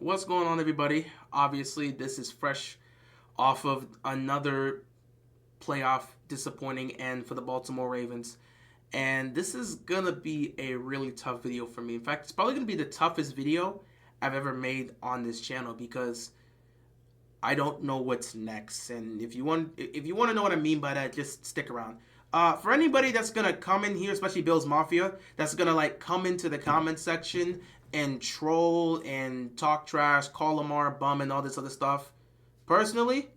What's going on, everybody? Obviously, this is fresh off of another playoff disappointing end for the Baltimore Ravens. And this is going to be a really tough video for me. In fact, it's probably going to be the toughest video I've ever made on this channel because I don't know what's next. And if you want to know what I mean by that, just stick around. For anybody that's gonna come in here, especially Bills Mafia, that's gonna like come into the comment section and troll and talk trash, call Lamar a bum and all this other stuff. Personally,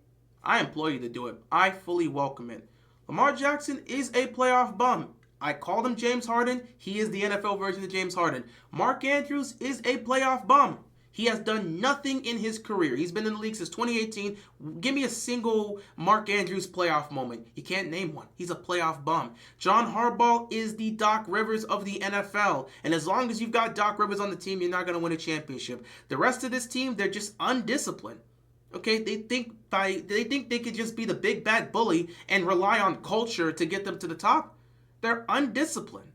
I implore you to do it. I fully welcome it. Lamar Jackson is a playoff bum. I called him James Harden. He is the NFL version of James Harden. Mark Andrews is a playoff bum. He has done nothing in his career. He's been in the league since 2018. Give me a single Mark Andrews playoff moment. You can't name one. He's a playoff bum. John Harbaugh is the Doc Rivers of the NFL. And as long as you've got Doc Rivers on the team, you're not going to win a championship. The rest of this team, they're just undisciplined. Okay, they think they could just be the big bad bully and rely on culture to get them to the top. They're undisciplined.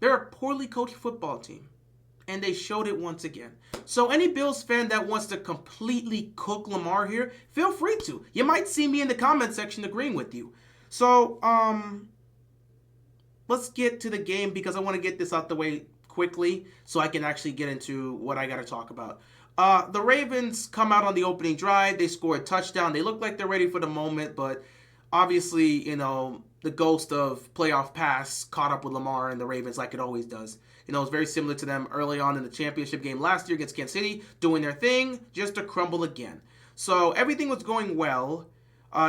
They're a poorly coached football team. And they showed it once again. So any Bills fan that wants to completely cook Lamar here, feel free to. You might see me in the comment section agreeing with you. So, let's get to the game because I want to get this out the way quickly so I can actually get into what I got to talk about. The Ravens come out on the opening drive. They score a touchdown. They look like they're ready for the moment, but obviously, the ghost of playoff pass caught up with Lamar and the Ravens like it always does. It's very similar to them early on in the championship game last year against Kansas City, doing their thing just to crumble again. So everything was going well.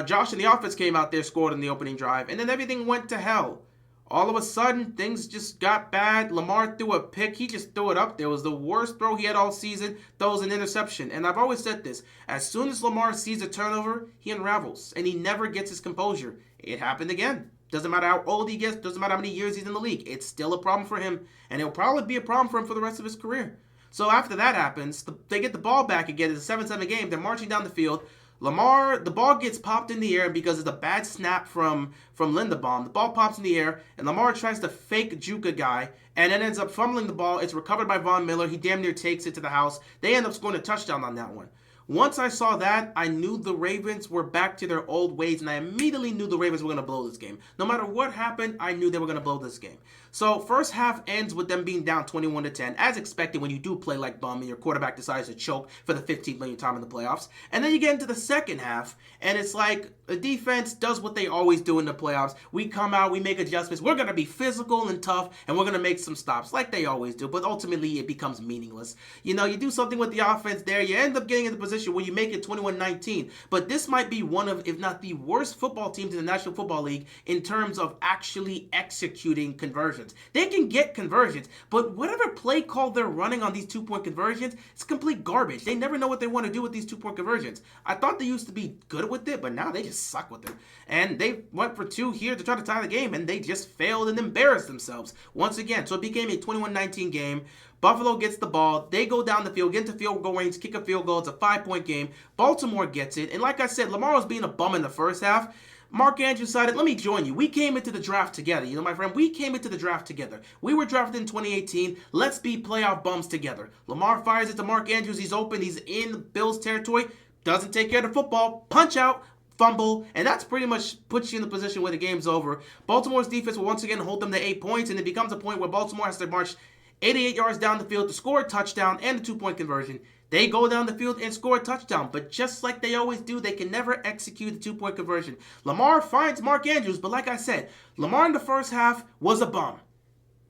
Josh and the offense came out there, scored in the opening drive, and then everything went to hell. All of a sudden, things just got bad. Lamar threw a pick. He just threw it up there. It was the worst throw he had all season. Throws an interception. And I've always said this. As soon as Lamar sees a turnover, he unravels. And he never gets his composure. It happened again. Doesn't matter how old he gets. Doesn't matter how many years he's in the league. It's still a problem for him. And it'll probably be a problem for him for the rest of his career. So after that happens, they get the ball back again. It's a 7-7 game. They're marching down the field. Lamar, the ball gets popped in the air because it's a bad snap from Linderbaum. The ball pops in the air, and Lamar tries to fake juke a guy, and then ends up fumbling the ball. It's recovered by Von Miller. He damn near takes it to the house. They end up scoring a touchdown on that one. Once I saw that, I knew the Ravens were back to their old ways, and I immediately knew the Ravens were going to blow this game. No matter what happened, I knew they were going to blow this game. So first half ends with them being down 21-10, as expected when you do play like bum and your quarterback decides to choke for the 15th millionth time in the playoffs. And then you get into the second half, and it's like the defense does what they always do in the playoffs. We come out, we make adjustments. We're going to be physical and tough, and we're going to make some stops like they always do. But ultimately, it becomes meaningless. You do something with the offense there. You end up getting in the position where you make it 21-19. But this might be one of, if not the worst football teams in the National Football League in terms of actually executing conversions. They can get conversions, but whatever play call they're running on these two-point conversions, it's complete garbage. They never know what they want to do with these two-point conversions. I thought they used to be good with it, but now they just suck with it. And they went for two here to try to tie the game, and they just failed and embarrassed themselves once again. So it became a 21-19 game. Buffalo gets the ball. They go down the field, get into field goal range, kick a field goal. It's a 5-point game. Baltimore gets it. And like I said, Lamar was being a bum in the first half. Mark Andrews decided, let me join you. We came into the draft together. My friend, we came into the draft together. We were drafted in 2018. Let's be playoff bums together. Lamar fires it to Mark Andrews. He's open. He's in Bills territory. Doesn't take care of the football. Punch out. Fumble, and that's pretty much puts you in the position where the game's over. Baltimore's defense will once again hold them to 8 points, and it becomes a point where Baltimore has to march 88 yards down the field to score a touchdown and a 2-point conversion. They go down the field and score a touchdown, but just like they always do, they can never execute the 2-point conversion. Lamar finds Mark Andrews, but like I said, Lamar in the first half was a bum.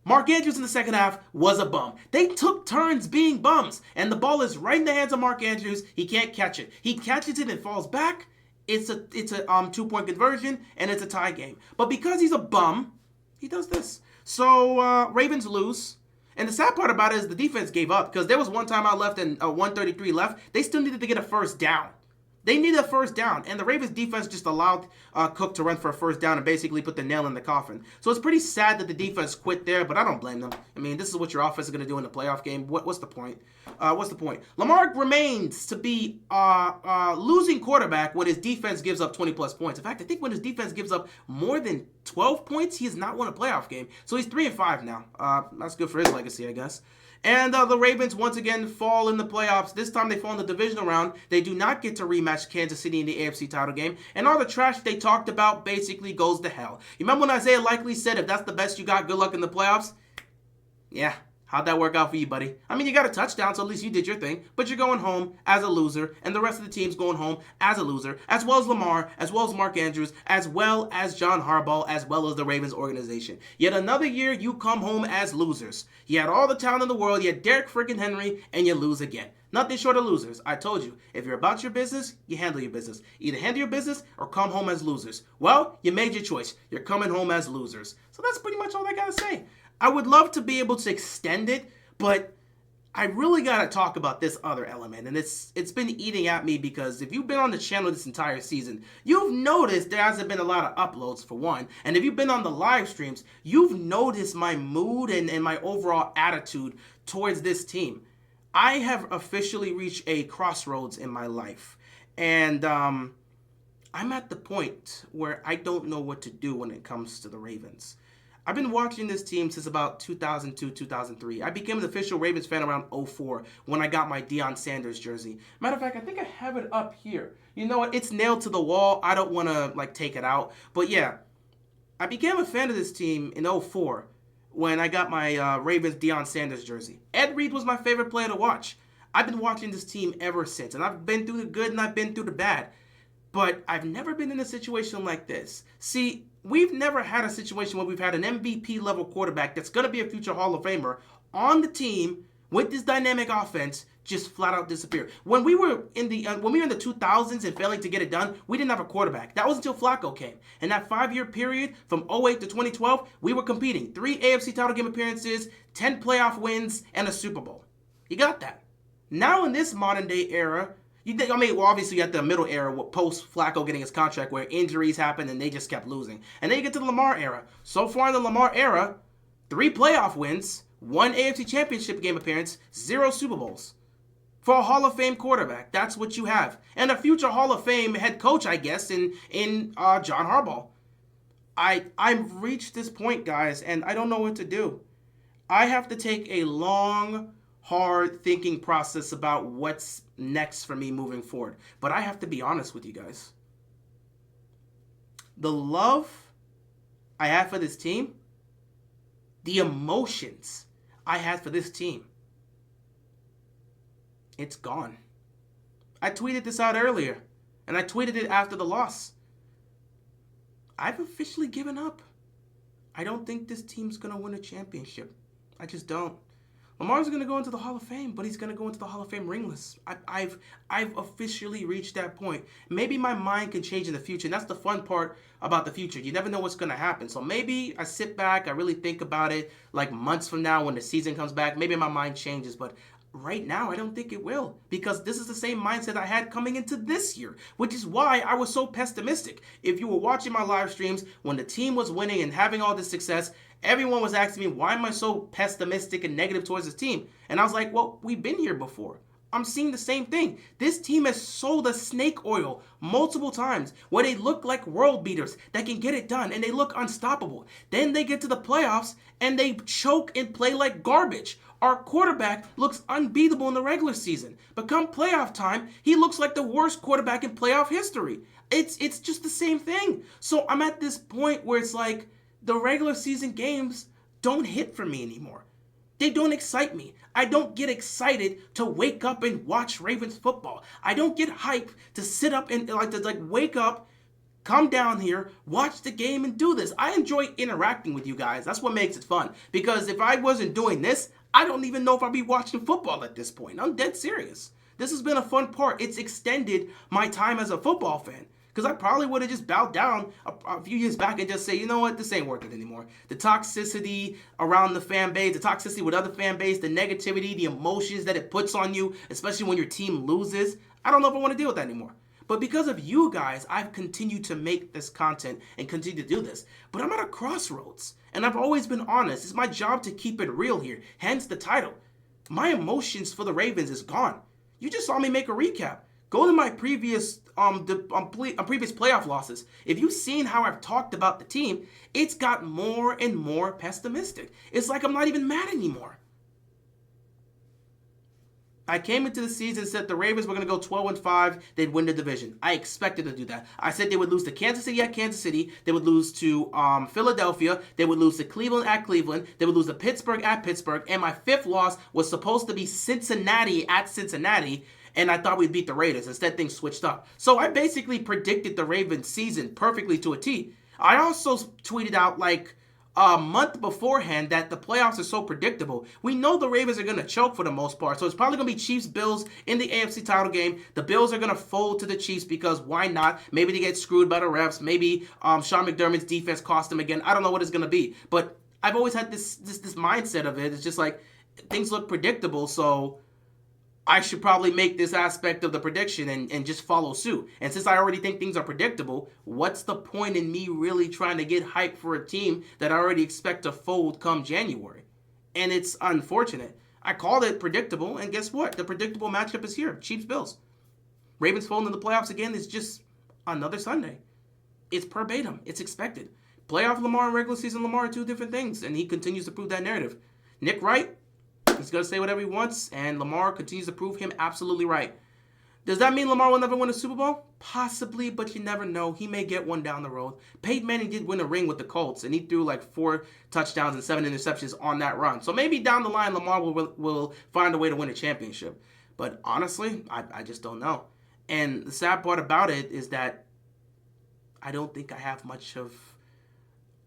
Mark Andrews in the second half was a bum. They took turns being bums, and the ball is right in the hands of Mark Andrews. He can't catch it. He catches it and falls back. It's a 2-point conversion, and it's a tie game. But because he's a bum, he does this. So Ravens lose. And the sad part about it is the defense gave up because there was one timeout left and 1:33 left. They still needed to get a first down. They needed a first down, and the Ravens defense just allowed Cook to run for a first down and basically put the nail in the coffin. So it's pretty sad that the defense quit there, but I don't blame them. I mean, this is what your offense is going to do in the playoff game. What's the point? What's the point? Lamar remains to be losing quarterback when his defense gives up 20-plus points. In fact, I think when his defense gives up more than 12 points, he has not won a playoff game. So he's 3-5 now. That's good for his legacy, I guess. And the Ravens once again fall in the playoffs. This time they fall in the divisional round. They do not get to rematch Kansas City in the AFC title game. And all the trash they talked about basically goes to hell. You remember when Isaiah Likely said, if that's the best you got, good luck in the playoffs? Yeah. How'd that work out for you, buddy? I mean, you got a touchdown, so at least you did your thing. But you're going home as a loser, and the rest of the team's going home as a loser, as well as Lamar, as well as Mark Andrews, as well as John Harbaugh, as well as the Ravens organization. Yet another year, you come home as losers. You had all the talent in the world, you had Derek freaking Henry, and you lose again. Nothing short of losers. I told you, if you're about your business, you handle your business. Either handle your business or come home as losers. Well, you made your choice. You're coming home as losers. So that's pretty much all I gotta say. I would love to be able to extend it, but I really got to talk about this other element, and it's been eating at me because if you've been on the channel this entire season, you've noticed there hasn't been a lot of uploads, for one, and if you've been on the live streams, you've noticed my mood and my overall attitude towards this team. I have officially reached a crossroads in my life, and I'm at the point where I don't know what to do when it comes to the Ravens. I've been watching this team since about 2002, 2003. I became an official Ravens fan around 2004 when I got my Deion Sanders jersey. Matter of fact, I think I have it up here. You know what? It's nailed to the wall. I don't want to take it out. But yeah, I became a fan of this team in 2004 when I got my Ravens Deion Sanders jersey. Ed Reed was my favorite player to watch. I've been watching this team ever since, and I've been through the good and I've been through the bad. But I've never been in a situation like this. See, we've never had a situation where we've had an MVP level quarterback that's going to be a future Hall of Famer on the team with this dynamic offense just flat out disappear. When we were in the 2000s and failing to get it done, we didn't have a quarterback. That was until Flacco came. In that 5-year period from 2008 to 2012, we were competing. 3 AFC title game appearances, 10 playoff wins, and a Super Bowl. You got that. Now in this modern day era, obviously you had the middle era post Flacco getting his contract where injuries happened and they just kept losing. And then you get to the Lamar era. So far in the Lamar era, 3 playoff wins, 1 AFC championship game appearance, 0 Super Bowls. For a Hall of Fame quarterback, that's what you have. And a future Hall of Fame head coach, I guess, in John Harbaugh. I've reached this point, guys, and I don't know what to do. I have to take a long, hard thinking process about what's next for me moving forward. But I have to be honest with you guys. The love I have for this team, the emotions I had for this team, it's gone. I tweeted this out earlier, and I tweeted it after the loss. I've officially given up. I don't think this team's going to win a championship. I just don't. Lamar's going to go into the Hall of Fame, but he's going to go into the Hall of Fame ringless. I've officially reached that point. Maybe my mind can change in the future, and that's the fun part about the future. You never know what's going to happen. So maybe I sit back, I really think about it, like months from now when the season comes back, maybe my mind changes, but right now, I don't think it will, because this is the same mindset I had coming into this year, which is why I was so pessimistic. If you were watching my live streams when the team was winning and having all this success, everyone was asking me, why am I so pessimistic and negative towards this team? And I was like, well, we've been here before. I'm seeing the same thing. This team has sold us snake oil multiple times where they look like world beaters that can get it done and they look unstoppable. Then they get to the playoffs and they choke and play like garbage. Our quarterback looks unbeatable in the regular season, but come playoff time, he looks like the worst quarterback in playoff history. It's just the same thing. So I'm at this point where it's like the regular season games don't hit for me anymore. They don't excite me. I don't get excited to wake up and watch Ravens football. I don't get hyped to sit up and wake up, come down here, watch the game, and do this. I enjoy interacting with you guys. That's what makes it fun. Because if I wasn't doing this, I don't even know if I'd be watching football at this point. I'm dead serious. This has been a fun part. It's extended my time as a football fan. Because I probably would have just bowed down a few years back and just say, you know what, this ain't worth it anymore. The toxicity around the fan base, the toxicity with other fan base, the negativity, the emotions that it puts on you, especially when your team loses. I don't know if I want to deal with that anymore. But because of you guys, I've continued to make this content and continue to do this. But I'm at a crossroads. And I've always been honest. It's my job to keep it real here. Hence the title. My emotions for the Ravens is gone. You just saw me make a recap. Go to my previous previous playoff losses. If you've seen how I've talked about the team, it's got more and more pessimistic. It's like I'm not even mad anymore. I came into the season and said the Ravens were going to go 12-5. They'd win the division. I expected to do that. I said they would lose to Kansas City at Kansas City. They would lose to Philadelphia. They would lose to Cleveland at Cleveland. They would lose to Pittsburgh at Pittsburgh. And my fifth loss was supposed to be Cincinnati at Cincinnati. And I thought we'd beat the Raiders. Instead, things switched up. So I basically predicted the Ravens season perfectly to a T. I also tweeted out like a month beforehand that the playoffs are so predictable. We know the Ravens are going to choke for the most part. So it's probably going to be Chiefs-Bills in the AFC title game. The Bills are going to fold to the Chiefs because why not? Maybe they get screwed by the refs. Maybe Sean McDermott's defense cost them again. I don't know what it's going to be. But I've always had this mindset of it. It's just like things look predictable, so I should probably make this aspect of the prediction and just follow suit. And since I already think things are predictable, what's the point in me really trying to get hyped for a team that I already expect to fold come January? And it's unfortunate. I called it predictable, and guess what? The predictable matchup is here. Chiefs-Bills. Ravens folding in the playoffs again is just another Sunday. It's verbatim. It's expected. Playoff Lamar and regular season Lamar are two different things, and he continues to prove that narrative. Nick Wright, he's going to say whatever he wants, and Lamar continues to prove him absolutely right. Does that mean Lamar will never win a Super Bowl? Possibly, but you never know. He may get one down the road. Peyton Manning did win a ring with the Colts, and he threw like 4 touchdowns and 7 interceptions on that run. So maybe down the line, Lamar will find a way to win a championship. But honestly, I just don't know. And the sad part about it is that I don't think I have much of...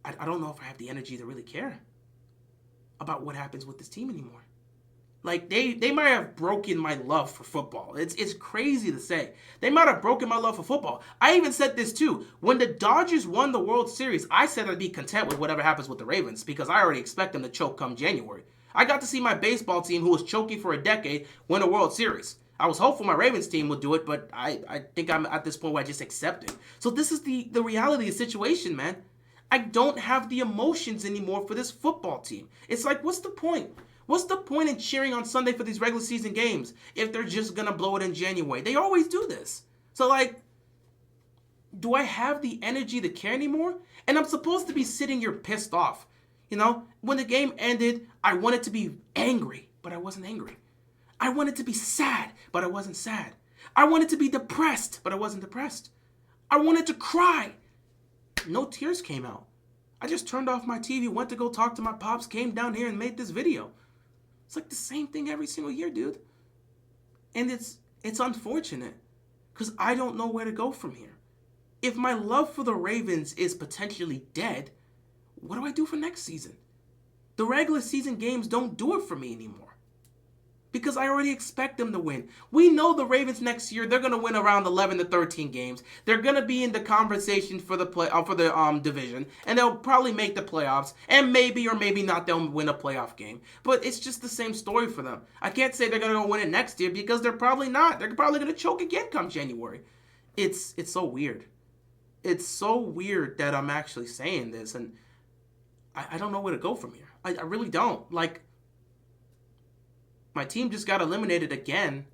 I don't know if I have the energy to really care about what happens with this team anymore. Like, they might have broken my love for football. It's crazy to say. They might have broken my love for football. I even said this, too. When the Dodgers won the World Series, I said I'd be content with whatever happens with the Ravens because I already expect them to choke come January. I got to see my baseball team, who was choking for a decade, win a World Series. I was hopeful my Ravens team would do it, but I think I'm at this point where I just accept it. So this is the reality of the situation, man. I don't have the emotions anymore for this football team. It's like, what's the point? What's the point in cheering on Sunday for these regular season games if they're just going to blow it in January? They always do this. So, like, do I have the energy to care anymore? And I'm supposed to be sitting here pissed off. You know, when the game ended, I wanted to be angry, but I wasn't angry. I wanted to be sad, but I wasn't sad. I wanted to be depressed, but I wasn't depressed. I wanted to cry. No tears came out. I just turned off my TV, went to go talk to my pops, came down here and made this video. It's like the same thing every single year, dude. And it's unfortunate because I don't know where to go from here. If my love for the Ravens is potentially dead, what do I do for next season? The regular season games don't do it for me anymore because I already expect them to win. We know the Ravens next year, they're going to win around 11 to 13 games. They're going to be in the conversation for the division, and they'll probably make the playoffs, and maybe or maybe not they'll win a playoff game. But it's just the same story for them. I can't say they're going to go win it next year because they're probably not. They're probably going to choke again come January. It's so weird. It's so weird that I'm actually saying this, and I don't know where to go from here. I really don't. Like, my team just got eliminated again,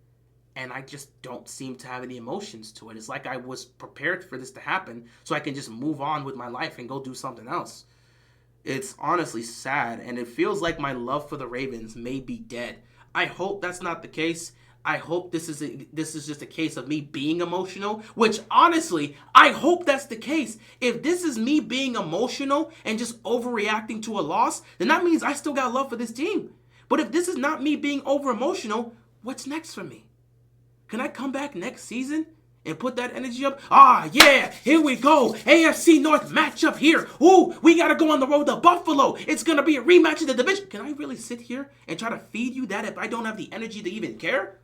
and I just don't seem to have any emotions to it. It's like I was prepared for this to happen so I can just move on with my life and go do something else. It's honestly sad, and it feels like my love for the Ravens may be dead. I hope that's not the case. I hope this is just a case of me being emotional, which honestly, I hope that's the case. If this is me being emotional and just overreacting to a loss, then that means I still got love for this team. But if this is not me being over-emotional, what's next for me? Can I come back next season and put that energy up? Ah, yeah, here we go. AFC North matchup here. Ooh, we got to go on the road to Buffalo. It's going to be a rematch in the division. Can I really sit here and try to feed you that if I don't have the energy to even care?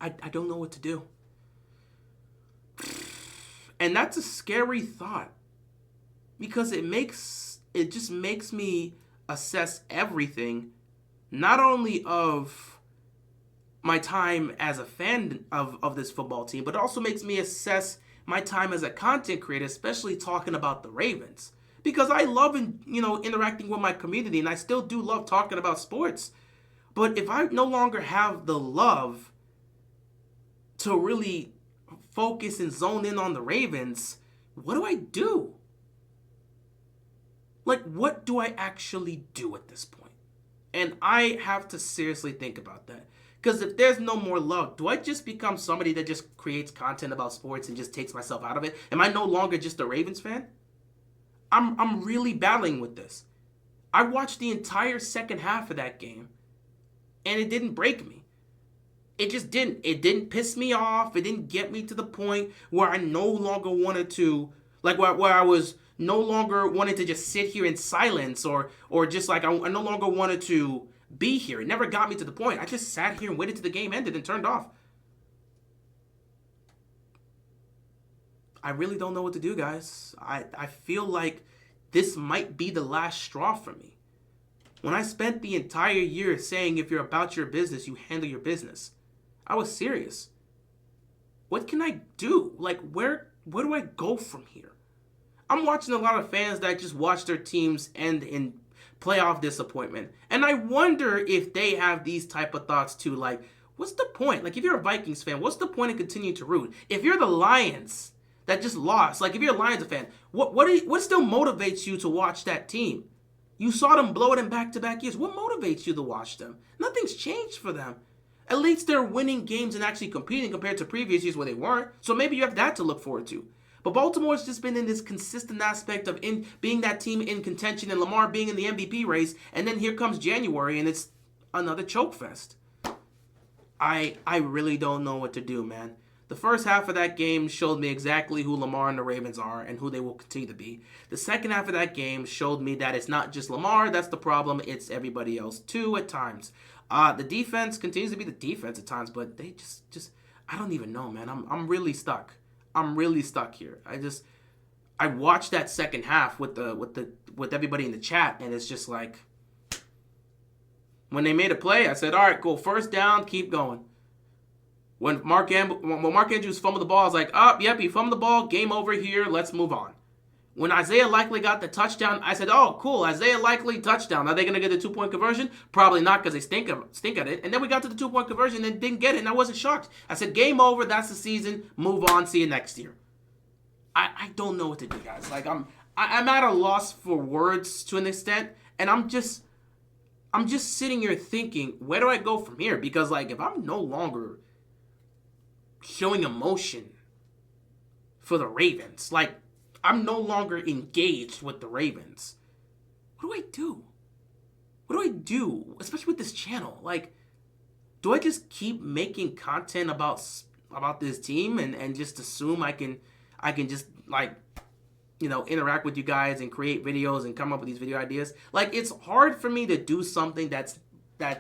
I don't know what to do. And that's a scary thought because it just makes me assess everything, not only of my time as a fan of this football team, but it also makes me assess my time as a content creator, especially talking about the Ravens. Because I love interacting with my community, and I still do love talking about sports. But if I no longer have the love to really focus and zone in on the Ravens, what do I do? Like, what do I actually do at this point? And I have to seriously think about that. Because if there's no more love, do I just become somebody that just creates content about sports and just takes myself out of it? Am I no longer just a Ravens fan? I'm really battling with this. I watched the entire second half of that game, and it didn't break me. It just didn't. It didn't piss me off. It didn't get me to the point where I no longer wanted to, like, where I was no longer wanted to just sit here in silence, or just like I no longer wanted to be here. It never got me to the point. I just sat here and waited till the game ended and turned off. I really don't know what to do, guys. I feel like this might be the last straw for me. When I spent the entire year saying if you're about your business, you handle your business, I was serious. What can I do? Like, where do I go from here? I'm watching a lot of fans that just watch their teams end in playoff disappointment. And I wonder if they have these type of thoughts too. Like, what's the point? Like, if you're a Vikings fan, what's the point in continuing to root? If you're the Lions that just lost, like if you're a Lions fan, what still motivates you to watch that team? You saw them blow it in back-to-back years. What motivates you to watch them? Nothing's changed for them. At least they're winning games and actually competing compared to previous years where they weren't. So maybe you have that to look forward to. But Baltimore's just been in this consistent aspect of being that team in contention and Lamar being in the MVP race. And then here comes January and it's another choke fest. I really don't know what to do, man. The first half of that game showed me exactly who Lamar and the Ravens are and who they will continue to be. The second half of that game showed me that it's not just Lamar that's the problem, it's everybody else too at times. The defense continues to be the defense at times, but they just I don't even know, man. I'm really stuck. I'm really stuck here. I watched that second half with everybody in the chat, and it's just like when they made a play, I said, all right, cool, first down, keep going. When Mark Andrews fumbled the ball, I was like, yep, he fumbled the ball, game over here, let's move on. When Isaiah Likely got the touchdown, I said, oh, cool, Isaiah Likely touchdown. Are they going to get the 2-point conversion? Probably not, because they stink at it. And then we got to the 2-point conversion and didn't get it, and I wasn't shocked. I said, game over, that's the season, move on, see you next year. I don't know what to do, guys. Like, I'm at a loss for words to an extent, and I'm just sitting here thinking, where do I go from here? Because, like, if I'm no longer showing emotion for the Ravens, like, I'm no longer engaged with the Ravens, what do I do? What do I do? Especially with this channel. Like, do I just keep making content about this team and just assume I can just, like, interact with you guys and create videos and come up with these video ideas? Like, it's hard for me to do something that's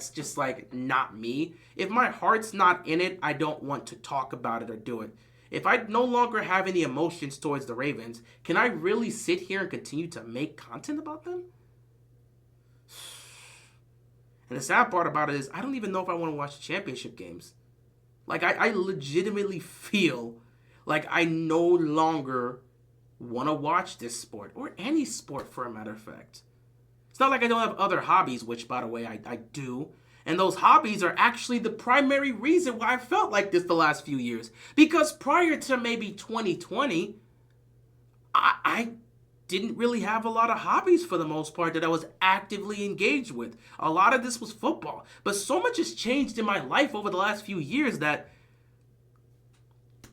just, like, not me. If my heart's not in it, I don't want to talk about it or do it. If I no longer have any emotions towards the Ravens, can I really sit here and continue to make content about them? And the sad part about it is I don't even know if I want to watch the championship games. Like, I legitimately feel like I no longer want to watch this sport, or any sport for a matter of fact. It's not like I don't have other hobbies, which, by the way, I do. And those hobbies are actually the primary reason why I felt like this the last few years. Because prior to maybe 2020, I didn't really have a lot of hobbies for the most part that I was actively engaged with. A lot of this was football. But so much has changed in my life over the last few years that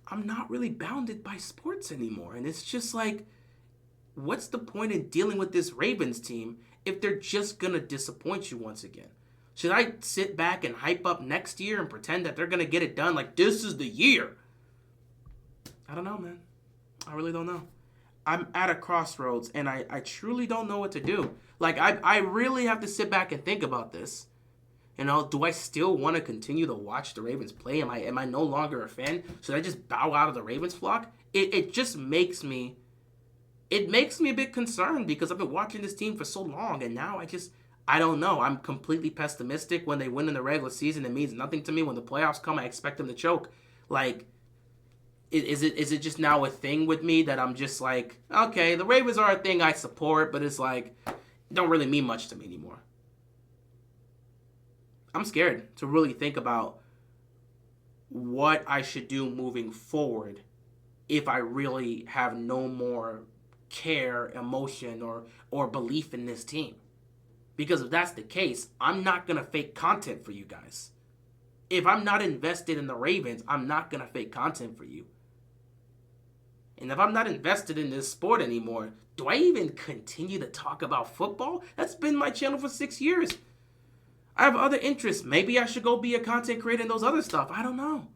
I'm not really bounded by sports anymore. And it's just like, what's the point in dealing with this Ravens team if they're just going to disappoint you once again? Should I sit back and hype up next year and pretend that they're going to get it done like this is the year? I don't know, man. I really don't know. I'm at a crossroads, and I truly don't know what to do. Like, I really have to sit back and think about this. Do I still want to continue to watch the Ravens play? Am I no longer a fan? Should I just bow out of the Ravens flock? It just makes me... It makes me a bit concerned because I've been watching this team for so long, and now I don't know. I'm completely pessimistic. When they win in the regular season, it means nothing to me. When the playoffs come, I expect them to choke. Like, is it just now a thing with me that I'm just like, okay, the Ravens are a thing I support, but it's like, don't really mean much to me anymore. I'm scared to really think about what I should do moving forward if I really have no more care, emotion, or belief in this team. Because if that's the case, I'm not going to fake content for you guys. If I'm not invested in the Ravens, I'm not going to fake content for you. And if I'm not invested in this sport anymore, do I even continue to talk about football? That's been my channel for 6 years. I have other interests. Maybe I should go be a content creator and those other stuff. I don't know.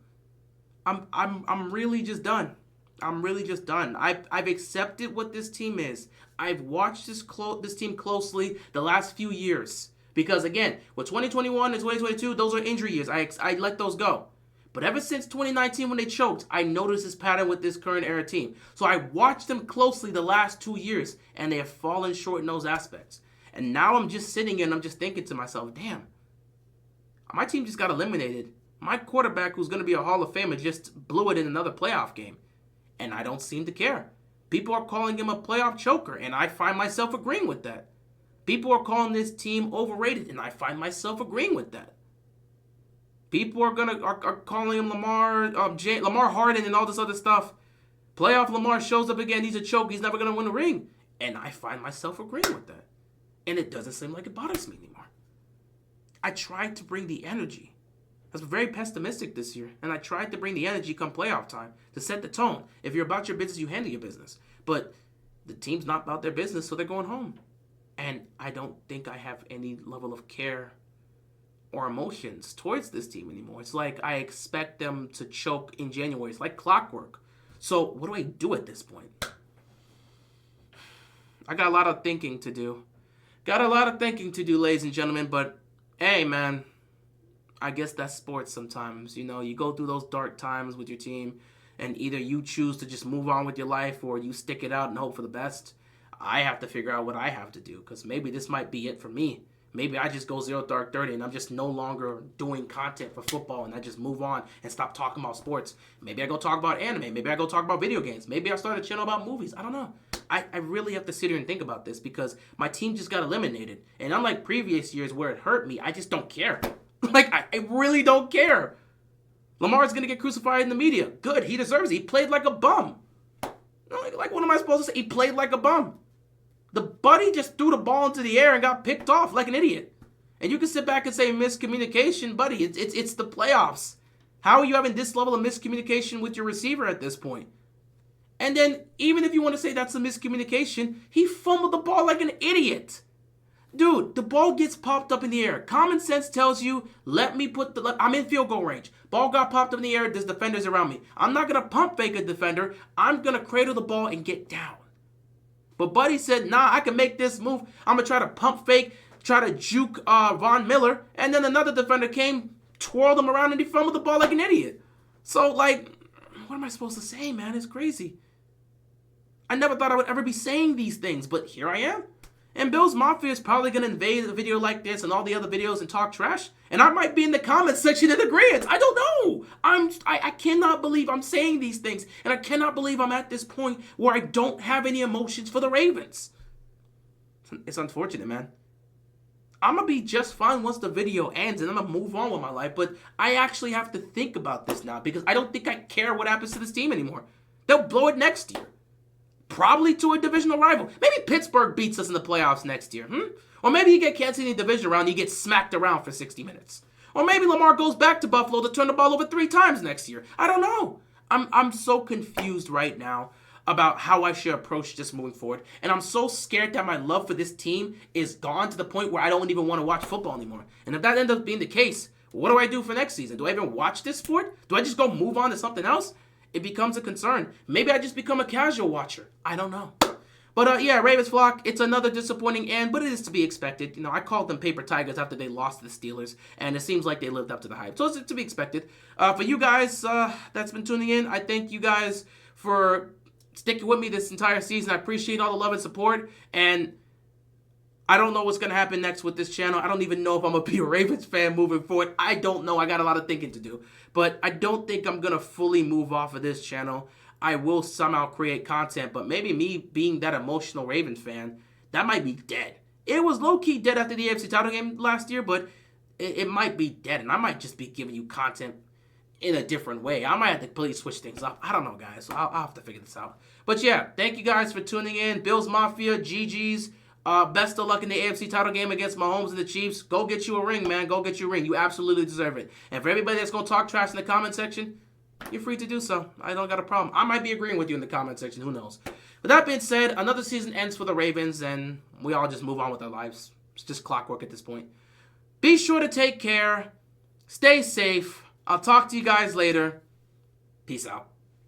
I'm really just done. I'm really just done. I've accepted what this team is. I've watched this team closely the last few years. Because again, with 2021 and 2022, those are injury years. I let those go. But ever since 2019 when they choked, I noticed this pattern with this current era team. So I watched them closely the last 2 years, and they have fallen short in those aspects. And now I'm just sitting here and I'm just thinking to myself, damn, my team just got eliminated. My quarterback, who's going to be a Hall of Famer, just blew it in another playoff game. And I don't seem to care. People are calling him a playoff choker, and I find myself agreeing with that. People are calling this team overrated, and I find myself agreeing with that. People are calling him Lamar Harden and all this other stuff. Playoff Lamar shows up again, he's a choke, he's never going to win a ring. And I find myself agreeing with that. And it doesn't seem like it bothers me anymore. I tried to bring the energy. I was very pessimistic this year, and I tried to bring the energy come playoff time to set the tone. If you're about your business, you handle your business. But the team's not about their business, so they're going home. And I don't think I have any level of care or emotions towards this team anymore. It's like I expect them to choke in January. It's like clockwork. So what do I do at this point? I got a lot of thinking to do. Ladies and gentlemen, but hey, man, I guess that's sports sometimes. You know, you go through those dark times with your team, and either you choose to just move on with your life or you stick it out and hope for the best. I have to figure out what I have to do, because maybe this might be it for me. Maybe I just go 0 dark 30 and I'm just no longer doing content for football and I just move on and stop talking about sports. Maybe I go talk about anime. Maybe I go talk about video games. Maybe I start a channel about movies. I don't know. I really have to sit here and think about this because my team just got eliminated. And unlike previous years where it hurt me, I just don't care. I really don't care. Lamar's going to get crucified in the media. Good. He deserves it. He played like a bum. Like, what am I supposed to say? He played like a bum. The buddy just threw the ball into the air and got picked off like an idiot. And you can sit back and say miscommunication, buddy. It's the playoffs. How are you having this level of miscommunication with your receiver at this point? And then, even if you want to say that's a miscommunication, he fumbled the ball like an idiot. Dude, the ball gets popped up in the air. Common sense tells you, I'm in field goal range. Ball got popped up in the air, there's defenders around me. I'm not going to pump fake a defender. I'm going to cradle the ball and get down. But Buddy said, nah, I can make this move. I'm going to try to pump fake, try to juke Von Miller. And then another defender came, twirled him around, and he fumbled the ball like an idiot. So, what am I supposed to say, man? It's crazy. I never thought I would ever be saying these things, but here I am. And Bill's Mafia is probably going to invade a video like this and all the other videos and talk trash. And I might be in the comments section in agreement. I don't know. I cannot believe I'm saying these things. And I cannot believe I'm at this point where I don't have any emotions for the Ravens. It's unfortunate, man. I'm going to be just fine once the video ends and I'm going to move on with my life. But I actually have to think about this now because I don't think I care what happens to this team anymore. They'll blow it next year. Probably to a divisional rival. Maybe Pittsburgh beats us in the playoffs next year. Or maybe you get Kansas City in the division round and you get smacked around for 60 minutes. Or maybe Lamar goes back to Buffalo to turn the ball over 3 times next year. I don't know. I'm so confused right now about how I should approach this moving forward. And I'm so scared that my love for this team is gone to the point where I don't even want to watch football anymore. And if that ends up being the case, what do I do for next season? Do I even watch this sport? Do I just go move on to something else? It becomes a concern. Maybe I just become a casual watcher. I don't know. But yeah, Ravens flock, it's another disappointing end, but it is to be expected. You know, I called them paper tigers after they lost to the Steelers, and it seems like they lived up to the hype. So it's to be expected. For you guys that's been tuning in, I thank you guys for sticking with me this entire season. I appreciate all the love and support, and I don't know what's going to happen next with this channel. I don't even know if I'm going to be a Ravens fan moving forward. I don't know. I got a lot of thinking to do. But I don't think I'm going to fully move off of this channel. I will somehow create content, but maybe me being that emotional Ravens fan, that might be dead. It was low-key dead after the AFC title game last year, but it might be dead, and I might just be giving you content in a different way. I might have to completely switch things up. I don't know, guys. So I'll have to figure this out. But yeah, thank you guys for tuning in. Bills Mafia, GG's. Best of luck in the AFC title game against Mahomes and the Chiefs. Go get you a ring, man. Go get you a ring. You absolutely deserve it. And for everybody that's going to talk trash in the comment section, you're free to do so. I don't got a problem. I might be agreeing with you in the comment section. Who knows? With that being said, another season ends for the Ravens, and we all just move on with our lives. It's just clockwork at this point. Be sure to take care. Stay safe. I'll talk to you guys later. Peace out.